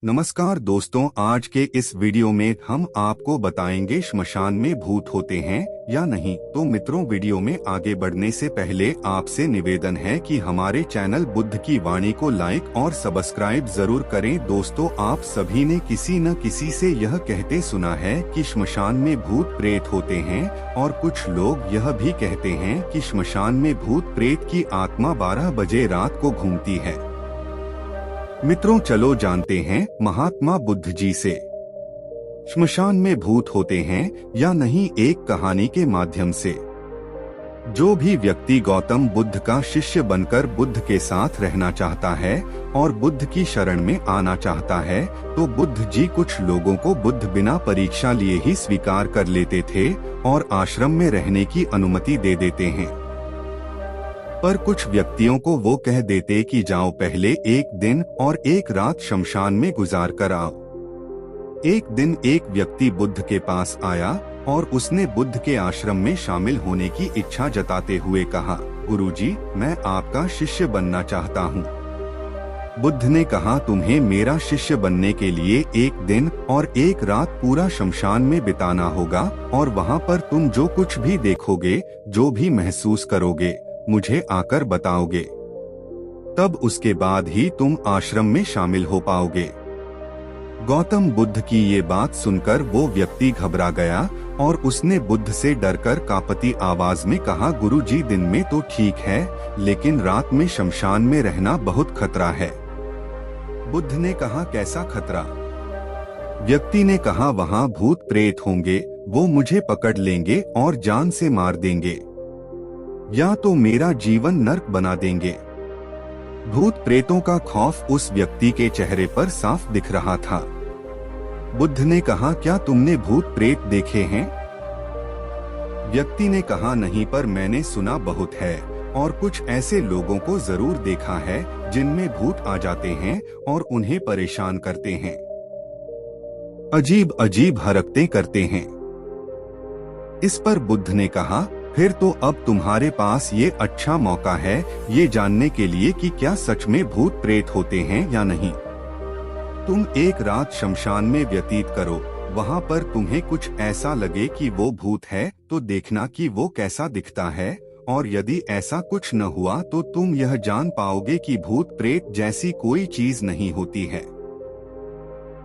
नमस्कार दोस्तों, आज के इस वीडियो में हम आपको बताएंगे श्मशान में भूत होते हैं या नहीं। तो मित्रों, वीडियो में आगे बढ़ने से पहले आपसे निवेदन है कि हमारे चैनल बुद्ध की वाणी को लाइक और सब्सक्राइब जरूर करें। दोस्तों, आप सभी ने किसी न किसी से यह कहते सुना है कि श्मशान में भूत प्रेत होते हैं, और कुछ लोग यह भी कहते हैं कि श्मशान में भूत प्रेत की आत्मा 12 बजे रात को घूमती है। मित्रों, चलो जानते हैं महात्मा बुद्ध जी से श्मशान में भूत होते हैं या नहीं, एक कहानी के माध्यम से। जो भी व्यक्ति गौतम बुद्ध का शिष्य बनकर बुद्ध के साथ रहना चाहता है और बुद्ध की शरण में आना चाहता है, तो बुद्ध जी कुछ लोगों को बुद्ध बिना परीक्षा लिए ही स्वीकार कर लेते थे और आश्रम में रहने की अनुमति दे देते हैं। पर कुछ व्यक्तियों को वो कह देते कि जाओ, पहले एक दिन और एक रात शमशान में गुजार कर आओ। एक दिन एक व्यक्ति बुद्ध के पास आया और उसने बुद्ध के आश्रम में शामिल होने की इच्छा जताते हुए कहा, गुरुजी, मैं आपका शिष्य बनना चाहता हूँ। बुद्ध ने कहा, तुम्हें मेरा शिष्य बनने के लिए एक दिन और एक रात पूरा शमशान में बिताना होगा, और वहाँ पर तुम जो कुछ भी देखोगे, जो भी महसूस करोगे, मुझे आकर बताओगे। तब उसके बाद ही तुम आश्रम में शामिल हो पाओगे। गौतम बुद्ध की ये बात सुनकर वो व्यक्ति घबरा गया और उसने बुद्ध से डरकर कांपती आवाज में कहा, गुरुजी, दिन में तो ठीक है, लेकिन रात में शमशान में रहना बहुत खतरा है। बुद्ध ने कहा, कैसा खतरा? व्यक्ति ने कहा, वहाँ भूत प्रेत होंगे, वो मुझे पकड़ लेंगे और जान से मार देंगे, या तो मेरा जीवन नर्क बना देंगे। भूत प्रेतों का खौफ उस व्यक्ति के चेहरे पर साफ दिख रहा था। बुद्ध ने कहा, क्या तुमने भूत प्रेत देखे हैं? व्यक्ति ने कहा, नहीं, पर मैंने सुना बहुत है और कुछ ऐसे लोगों को जरूर देखा है जिनमें भूत आ जाते हैं और उन्हें परेशान करते हैं, अजीब अजीब हरकतें करते हैं। इस पर बुद्ध ने कहा, फिर तो अब तुम्हारे पास ये अच्छा मौका है ये जानने के लिए कि क्या सच में भूत प्रेत होते हैं या नहीं। तुम एक रात शमशान में व्यतीत करो, वहाँ पर तुम्हें कुछ ऐसा लगे कि वो भूत है, तो देखना कि वो कैसा दिखता है, और यदि ऐसा कुछ न हुआ तो तुम यह जान पाओगे कि भूत प्रेत जैसी कोई चीज नहीं होती है।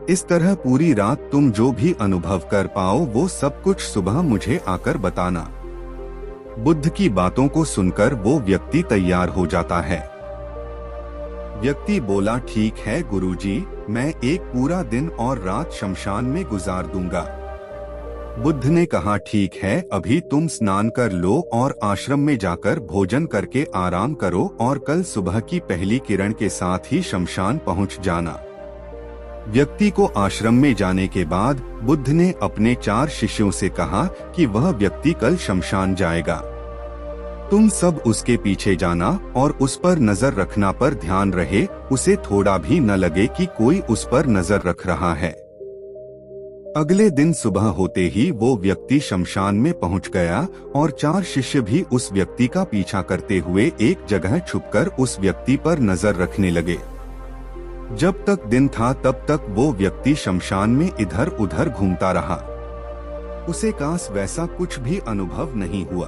इस तरह पूरी रात तुम जो भी अनुभव कर पाओ, वो सब कुछ सुबह मुझे आकर बताना। बुद्ध की बातों को सुनकर वो व्यक्ति तैयार हो जाता है। व्यक्ति बोला, ठीक है गुरुजी, मैं एक पूरा दिन और रात शमशान में गुजार दूंगा। बुद्ध ने कहा, ठीक है, अभी तुम स्नान कर लो और आश्रम में जाकर भोजन करके आराम करो, और कल सुबह की पहली किरण के साथ ही शमशान पहुंच जाना। व्यक्ति को आश्रम में जाने के बाद बुद्ध ने अपने 4 शिष्यों से कहा कि वह व्यक्ति कल शमशान जाएगा। तुम सब उसके पीछे जाना और उस पर नजर रखना, पर ध्यान रहे उसे थोड़ा भी न लगे कि कोई उस पर नजर रख रहा है। अगले दिन सुबह होते ही वो व्यक्ति शमशान में पहुंच गया और 4 शिष्य भी उस व्यक्ति का पीछा करते हुए एक जगह छुपकर उस व्यक्ति पर नजर रखने लगे। जब तक दिन था तब तक वो व्यक्ति शमशान में इधर उधर घूमता रहा। उसे काश वैसा कुछ भी अनुभव नहीं हुआ,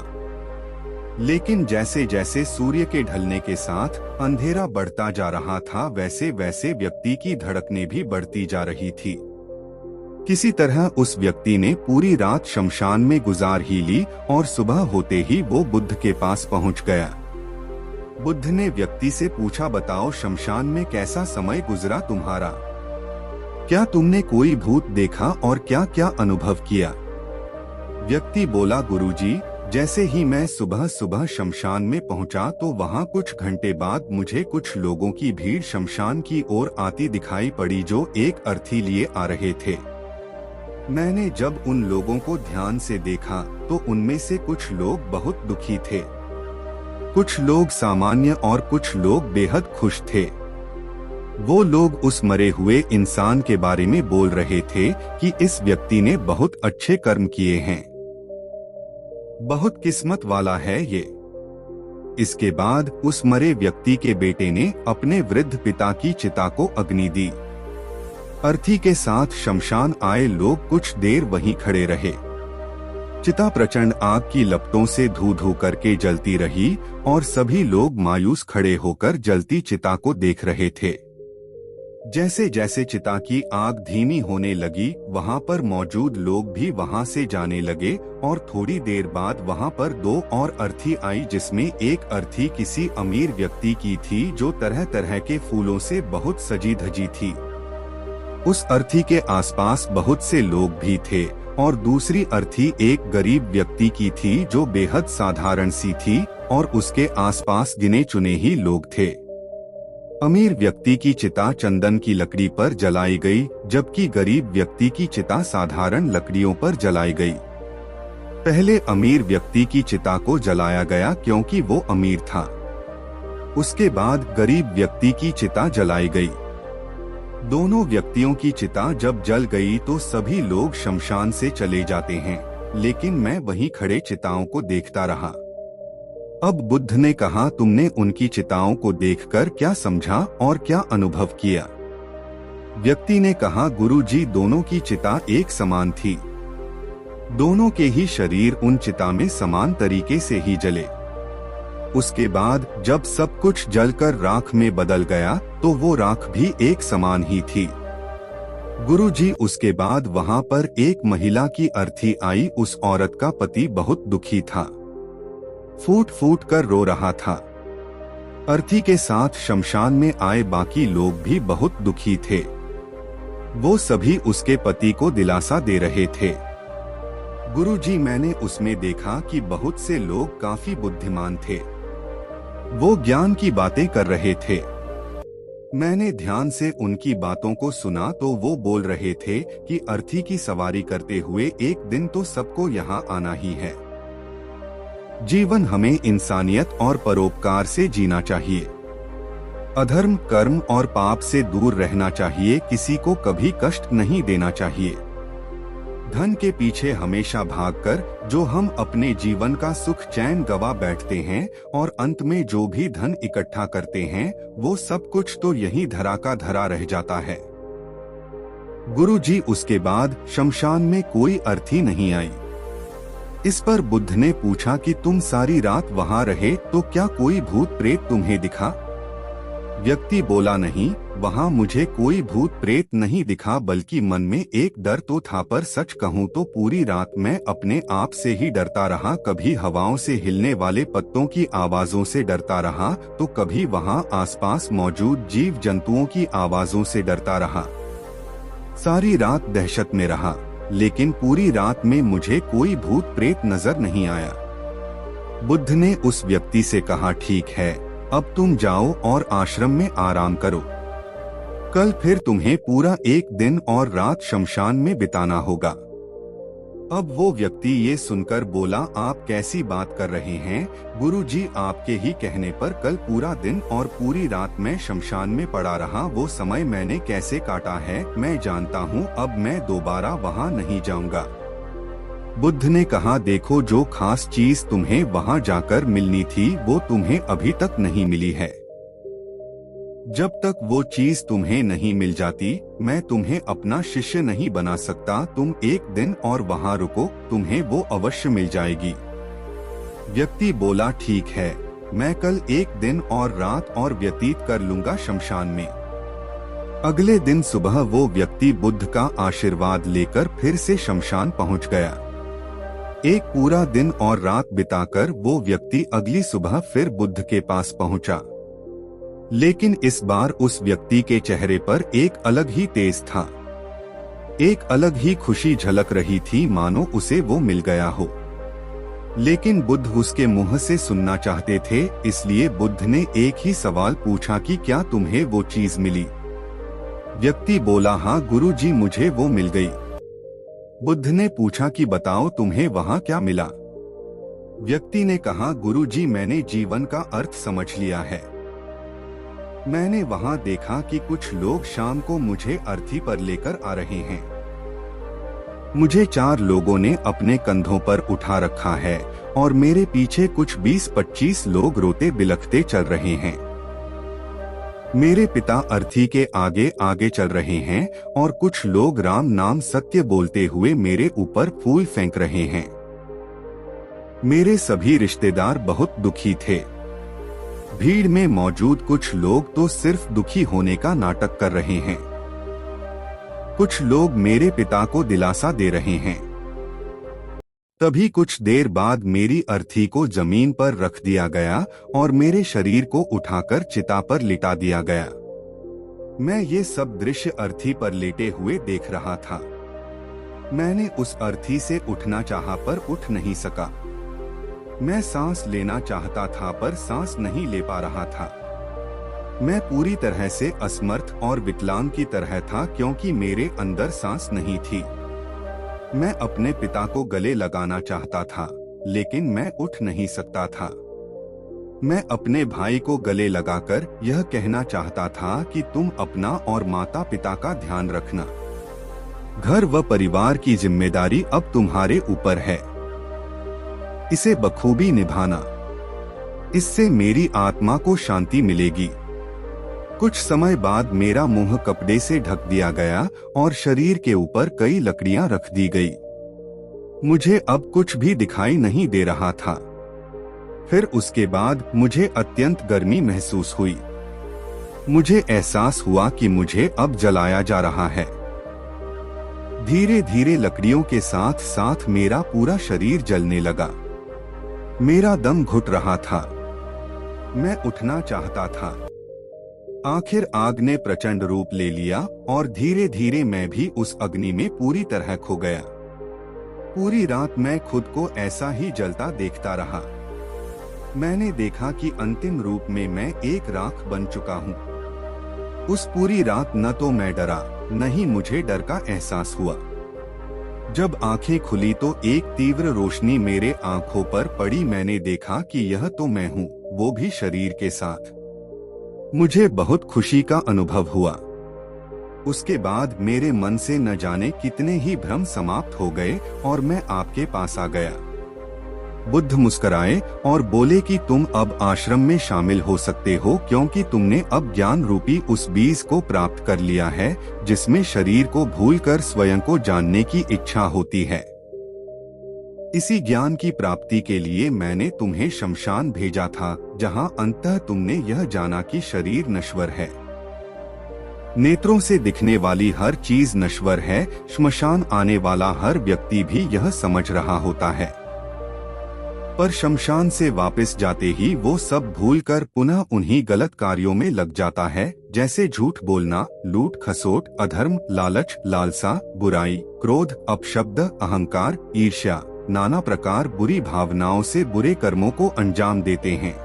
लेकिन जैसे जैसे सूर्य के ढलने के साथ अंधेरा बढ़ता जा रहा था, वैसे वैसे व्यक्ति की धड़कनें भी बढ़ती जा रही थी। किसी तरह उस व्यक्ति ने पूरी रात शमशान में गुजार ही ली और सुबह होते ही वो बुद्ध के पास पहुंच गया। बुद्ध ने व्यक्ति से पूछा, बताओ, शमशान में कैसा समय गुजरा तुम्हारा? क्या तुमने कोई भूत देखा और क्या क्या अनुभव किया? व्यक्ति बोला, गुरुजी, जैसे ही मैं सुबह सुबह शमशान में पहुंचा तो वहां कुछ घंटे बाद मुझे कुछ लोगों की भीड़ शमशान की ओर आती दिखाई पड़ी, जो एक अर्थी लिए आ रहे थे। मैंने जब उन लोगों को ध्यान से देखा तो उनमें से कुछ लोग बहुत दुखी थे, कुछ लोग सामान्य और कुछ लोग बेहद खुश थे। वो लोग उस मरे हुए इंसान के बारे में बोल रहे थे कि इस व्यक्ति ने बहुत अच्छे कर्म किए हैं, बहुत किस्मत वाला है ये। इसके बाद उस मरे व्यक्ति के बेटे ने अपने वृद्ध पिता की चिता को अग्नि दी। अर्थी के साथ शमशान आए लोग कुछ देर वहीं खड़े रहे। चिता प्रचंड आग की लपटों से धू धू करके जलती रही और सभी लोग मायूस खड़े होकर जलती चिता को देख रहे थे। जैसे जैसे चिता की आग धीमी होने लगी, वहां पर मौजूद लोग भी वहां से जाने लगे और थोड़ी देर बाद वहां पर 2 और अर्थी आई, जिसमें एक अर्थी किसी अमीर व्यक्ति की थी जो तरह तरह के फूलों से बहुत सजी धजी थी। उस अर्थी के आसपास बहुत से लोग भी थे और दूसरी अर्थी एक गरीब व्यक्ति की थी जो बेहद साधारण सी थी और उसके आसपास गिने चुने ही लोग थे। अमीर व्यक्ति की चिता चंदन की लकड़ी पर जलाई गई, जबकि गरीब व्यक्ति की चिता साधारण लकड़ियों पर जलाई गई। पहले अमीर व्यक्ति की चिता को जलाया गया क्योंकि वो अमीर था। उसके बाद गरीब व्यक्ति की चिता जलाई गई। दोनों व्यक्तियों की चिता जब जल गई तो सभी लोग शमशान से चले जाते हैं, लेकिन मैं वहीं खड़े चिताओं को देखता रहा। अब बुद्ध ने कहा, तुमने उनकी चिताओं को देखकर क्या समझा और क्या अनुभव किया? व्यक्ति ने कहा, गुरुजी, दोनों की चिता एक समान थी। दोनों के ही शरीर उन चिता में समान तरीके से ही जले। उसके बाद जब सब कुछ जलकर राख में बदल गया तो वो राख भी एक समान ही थी। गुरुजी, उसके बाद वहां पर एक महिला की अर्थी आई। उस औरत का पति बहुत दुखी था, फूट फूट कर रो रहा था। अर्थी के साथ शमशान में आए बाकी लोग भी बहुत दुखी थे। वो सभी उसके पति को दिलासा दे रहे थे। गुरुजी, मैंने उसमें देखा कि बहुत से लोग काफी बुद्धिमान थे। वो ज्ञान की बातें कर रहे थे। मैंने ध्यान से उनकी बातों को सुना तो वो बोल रहे थे कि अर्थी की सवारी करते हुए एक दिन तो सबको यहाँ आना ही है। जीवन हमें इंसानियत और परोपकार से जीना चाहिए। अधर्म, कर्म और पाप से दूर रहना चाहिए। किसी को कभी कष्ट नहीं देना चाहिए। धन के पीछे हमेशा भागकर जो हम अपने जीवन का सुख चैन गवा बैठते हैं और अंत में जो भी धन इकट्ठा करते हैं वो सब कुछ तो यहीं धरा का धरा रह जाता है। गुरुजी, उसके बाद शमशान में कोई अर्थी नहीं आई। इस पर बुद्ध ने पूछा कि तुम सारी रात वहां रहे तो क्या कोई भूत प्रेत तुम्हें दिखा? व्यक्ति बोला, नहीं, वहां मुझे कोई भूत प्रेत नहीं दिखा, बल्कि मन में एक डर तो था, पर सच कहूं तो पूरी रात मैं अपने आप से ही डरता रहा। कभी हवाओं से हिलने वाले पत्तों की आवाजों से डरता रहा तो कभी वहां आसपास मौजूद जीव जंतुओं की आवाजों से डरता रहा। सारी रात दहशत में रहा, लेकिन पूरी रात में मुझे कोई भूत प्रेत नजर नहीं आया। बुद्ध ने उस व्यक्ति से कहा, ठीक है, अब तुम जाओ और आश्रम में आराम करो। कल फिर तुम्हें पूरा एक दिन और रात शमशान में बिताना होगा। अब वो व्यक्ति ये सुनकर बोला, आप कैसी बात कर रहे हैं गुरुजी? आपके ही कहने पर कल पूरा दिन और पूरी रात मैं शमशान में पड़ा रहा। वो समय मैंने कैसे काटा है मैं जानता हूँ। अब मैं दोबारा वहाँ नहीं जाऊँगा। बुद्ध ने कहा, देखो, जो खास चीज तुम्हें वहां जाकर मिलनी थी वो तुम्हें अभी तक नहीं मिली है। जब तक वो चीज तुम्हें नहीं मिल जाती मैं तुम्हें अपना शिष्य नहीं बना सकता। तुम एक दिन और वहां रुको, तुम्हें वो अवश्य मिल जाएगी। व्यक्ति बोला, ठीक है, मैं कल एक दिन और रात और व्यतीत कर लूंगा शमशान में। अगले दिन सुबह वो व्यक्ति बुद्ध का आशीर्वाद लेकर फिर से शमशान पहुंच गया। एक पूरा दिन और रात बिताकर वो व्यक्ति अगली सुबह फिर बुद्ध के पास पहुंचा, लेकिन इस बार उस व्यक्ति के चेहरे पर एक अलग ही तेज था। एक अलग ही खुशी झलक रही थी, मानो उसे वो मिल गया हो। लेकिन बुद्ध उसके मुंह से सुनना चाहते थे, इसलिए बुद्ध ने एक ही सवाल पूछा कि क्या तुम्हें वो चीज मिली? व्यक्ति बोला, हाँ गुरुजी, मुझे वो मिल गई। बुद्ध ने पूछा कि बताओ तुम्हें वहां क्या मिला? व्यक्ति ने कहा, गुरुजी, मैंने जीवन का अर्थ समझ लिया है। मैंने वहां देखा कि कुछ लोग शाम को मुझे अर्थी पर लेकर आ रहे हैं। मुझे 4 लोगों ने अपने कंधों पर उठा रखा है और मेरे पीछे कुछ 20-25 लोग रोते बिलखते चल रहे हैं। मेरे पिता अर्थी के आगे आगे चल रहे हैं और कुछ लोग राम नाम सत्य बोलते हुए मेरे ऊपर फूल फेंक रहे हैं। मेरे सभी रिश्तेदार बहुत दुखी थे। भीड़ में मौजूद कुछ लोग तो सिर्फ दुखी होने का नाटक कर रहे हैं। कुछ लोग मेरे पिता को दिलासा दे रहे हैं। तभी कुछ देर बाद मेरी अर्थी को जमीन पर रख दिया गया और मेरे शरीर को उठाकर चिता पर लिटा दिया गया। मैं ये सब दृश्य अर्थी पर लेटे हुए देख रहा था। मैंने उस अर्थी से उठना चाहा पर उठ नहीं सका। मैं सांस लेना चाहता था पर सांस नहीं ले पा रहा था। मैं पूरी तरह से असमर्थ और विकलांग की तरह था क्योंकि मेरे अंदर सांस नहीं थी। मैं अपने पिता को गले लगाना चाहता था लेकिन मैं उठ नहीं सकता था। मैं अपने भाई को गले लगाकर यह कहना चाहता था कि तुम अपना और माता पिता का ध्यान रखना। घर व परिवार की जिम्मेदारी अब तुम्हारे ऊपर है, इसे बखूबी निभाना। इससे मेरी आत्मा को शांति मिलेगी। कुछ समय बाद मेरा मुंह कपड़े से ढक दिया गया और शरीर के ऊपर कई लकड़ियां रख दी गई। मुझे अब कुछ भी दिखाई नहीं दे रहा था। फिर उसके बाद मुझे अत्यंत गर्मी महसूस हुई। मुझे एहसास हुआ कि मुझे अब जलाया जा रहा है। धीरे धीरे लकड़ियों के साथ साथ मेरा पूरा शरीर जलने लगा। मेरा दम घुट रहा था। मैं उठना चाहता था। आखिर आग ने प्रचंड रूप ले लिया और धीरे धीरे मैं भी उस अग्नि में पूरी तरह खो गया। पूरी रात मैं खुद को ऐसा ही जलता देखता रहा। मैंने देखा कि अंतिम रूप में मैं एक राख बन चुका हूँ। उस पूरी रात न तो मैं डरा न ही मुझे डर का एहसास हुआ। जब आंखें खुली तो एक तीव्र रोशनी मेरे आंखों पर पड़ी। मैंने देखा कि यह तो मैं हूँ, वो भी शरीर के साथ। मुझे बहुत खुशी का अनुभव हुआ। उसके बाद मेरे मन से न जाने कितने ही भ्रम समाप्त हो गए और मैं आपके पास आ गया। बुद्ध मुस्कुराए और बोले कि तुम अब आश्रम में शामिल हो सकते हो क्योंकि तुमने अब ज्ञान रूपी उस बीज को प्राप्त कर लिया है जिसमें शरीर को भूलकर स्वयं को जानने की इच्छा होती है। इसी ज्ञान की प्राप्ति के लिए मैंने तुम्हें शमशान भेजा था जहां अंततः तुमने यह जाना कि शरीर नश्वर है। नेत्रों से दिखने वाली हर चीज नश्वर है। श्मशान आने वाला हर व्यक्ति भी यह समझ रहा होता है, पर शमशान से वापस जाते ही वो सब भूलकर पुनः उन्हीं गलत कार्यों में लग जाता है, जैसे झूठ बोलना, लूट खसोट, अधर्म, लालच, लालसा, बुराई, क्रोध, अपशब्द, अहंकार, ईर्ष्या, नाना प्रकार बुरी भावनाओं से बुरे कर्मों को अंजाम देते हैं।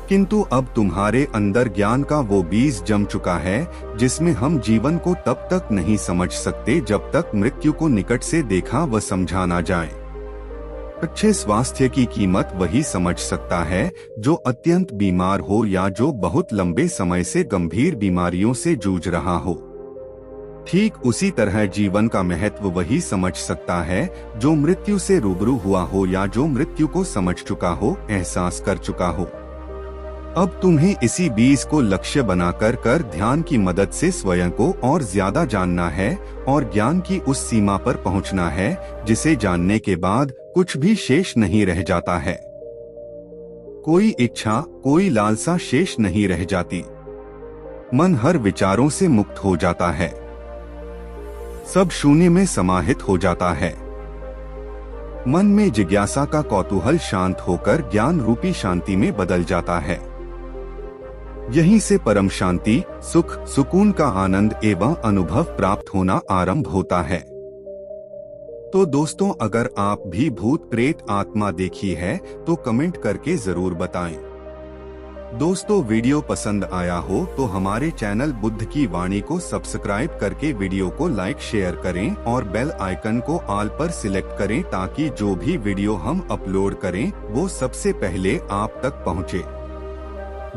किंतु अब तुम्हारे अंदर ज्ञान का वो बीज जम चुका है जिसमें हम जीवन को तब तक नहीं समझ सकते जब तक मृत्यु को निकट से देखा व समझा ना जाए। अच्छे स्वास्थ्य की कीमत वही समझ सकता है जो अत्यंत बीमार हो या जो बहुत लंबे समय से गंभीर बीमारियों से जूझ रहा हो। ठीक उसी तरह जीवन का महत्व वही समझ सकता है जो मृत्यु से रूबरू हुआ हो या जो मृत्यु को समझ चुका हो, एहसास कर चुका हो। अब तुम्हें इसी बीज को लक्ष्य बनाकर कर ध्यान की मदद से स्वयं को और ज्यादा जानना है और ज्ञान की उस सीमा पर पहुंचना है जिसे जानने के बाद कुछ भी शेष नहीं रह जाता है। कोई इच्छा, कोई लालसा शेष नहीं रह जाती। मन हर विचारों से मुक्त हो जाता है। सब शून्य में समाहित हो जाता है। मन में जिज्ञासा का कौतूहल शांत होकर ज्ञान रूपी शांति में बदल जाता है। यहीं से परम शांति, सुख, सुकून का आनंद एवं अनुभव प्राप्त होना आरंभ होता है। तो दोस्तों, अगर आप भी भूत प्रेत आत्मा देखी है तो कमेंट करके जरूर बताएं। दोस्तों, वीडियो पसंद आया हो तो हमारे चैनल बुद्ध की वाणी को सब्सक्राइब करके वीडियो को लाइक शेयर करें और बेल आइकन को ऑल पर सिलेक्ट करें ताकि जो भी वीडियो हम अपलोड करें वो सबसे पहले आप तक पहुंचे।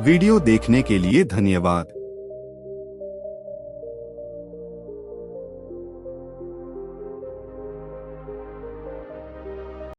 वीडियो देखने के लिए धन्यवाद।